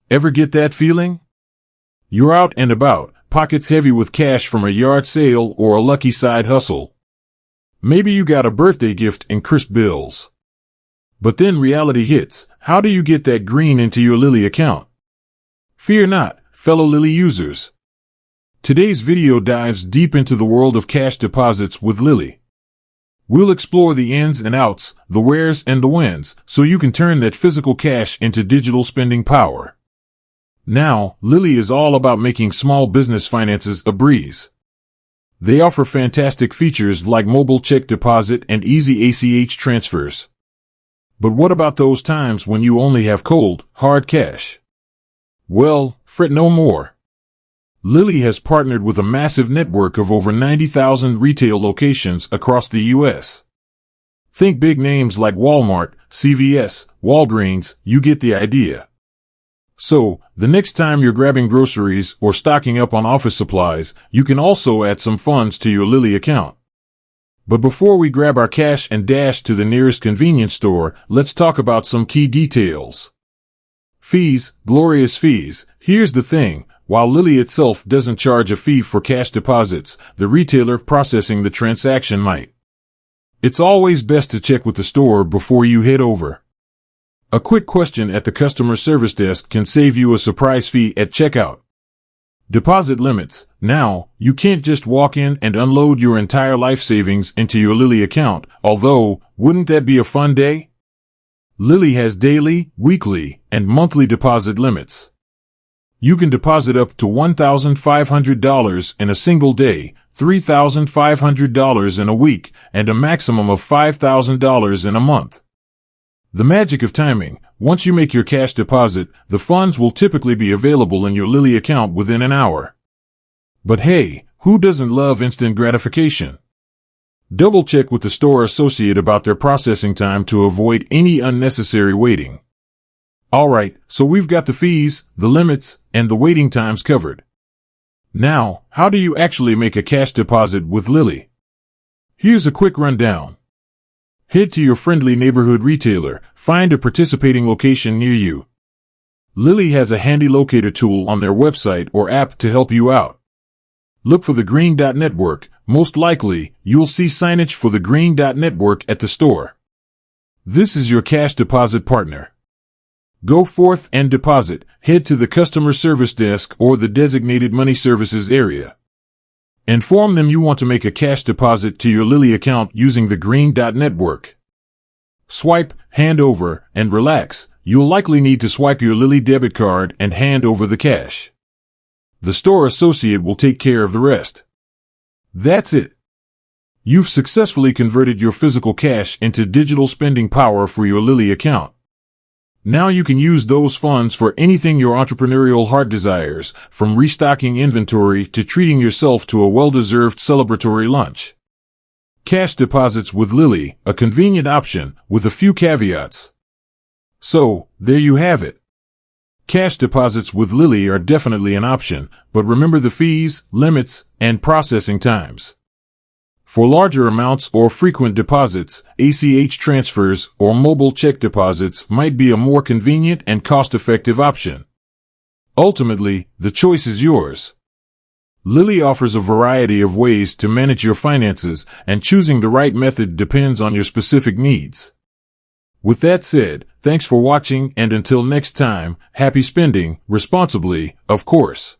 Ever get that feeling? You're out and about, pockets heavy with cash from a yard sale or a lucky side hustle. Maybe you got a birthday gift in crisp bills. But then reality hits. How do you get that green into your Lili account? Fear not, fellow Lili users. Today's video dives deep into the world of cash deposits with Lili. We'll explore the ins and outs, the wheres and the whens, so you can turn that physical cash into digital spending power. Now, Lili is all about making small business finances a breeze. They offer fantastic features like mobile check deposit and easy ACH transfers. But what about those times when you only have cold, hard cash? Well, fret no more. Lili has partnered with a massive network of over 90,000 retail locations across the U.S. Think big names like Walmart, CVS, Walgreens, you get the idea. So, the next time you're grabbing groceries or stocking up on office supplies, you can also add some funds to your Lili account. But before we grab our cash and dash to the nearest convenience store, let's talk about some key details. Fees, glorious fees. Here's the thing. While Lili itself doesn't charge a fee for cash deposits, the retailer processing the transaction might. It's always best to check with the store before you head over. A quick question at the customer service desk can save you a surprise fee at checkout. Deposit limits. Now, you can't just walk in and unload your entire life savings into your Lili account, although, wouldn't that be a fun day? Lili has daily, weekly, and monthly deposit limits. You can deposit up to $1,500 in a single day, $3,500 in a week, and a maximum of $5,000 in a month. The magic of timing. Once you make your cash deposit, the funds will typically be available in your Lili account within an hour. But hey, who doesn't love instant gratification? Double check with the store associate about their processing time to avoid any unnecessary waiting. Alright, so we've got the fees, the limits, and the waiting times covered. Now, how do you actually make a cash deposit with Lili? Here's a quick rundown. Head to your friendly neighborhood retailer, find a participating location near you. Lili has a handy locator tool on their website or app to help you out. Look for the Green Dot Network. Most likely, you'll see signage for the Green Dot Network at the store. This is your cash deposit partner. Go forth and deposit. Head to the customer service desk or the designated money services area. Inform them you want to make a cash deposit to your Lili account using the Green Dot Network. Swipe, hand over, and relax. You'll likely need to swipe your Lili debit card and hand over the cash. The store associate will take care of the rest. That's it. You've successfully converted your physical cash into digital spending power for your Lili account. Now you can use those funds for anything your entrepreneurial heart desires, from restocking inventory to treating yourself to a well-deserved celebratory lunch. Cash deposits with Lili, a convenient option, with a few caveats. So, there you have it. Cash deposits with Lili are definitely an option, but remember the fees, limits, and processing times. For larger amounts or frequent deposits, ACH transfers or mobile check deposits might be a more convenient and cost-effective option. Ultimately, the choice is yours. Lili offers a variety of ways to manage your finances, and choosing the right method depends on your specific needs. With that said, thanks for watching, and until next time, happy spending, responsibly, of course.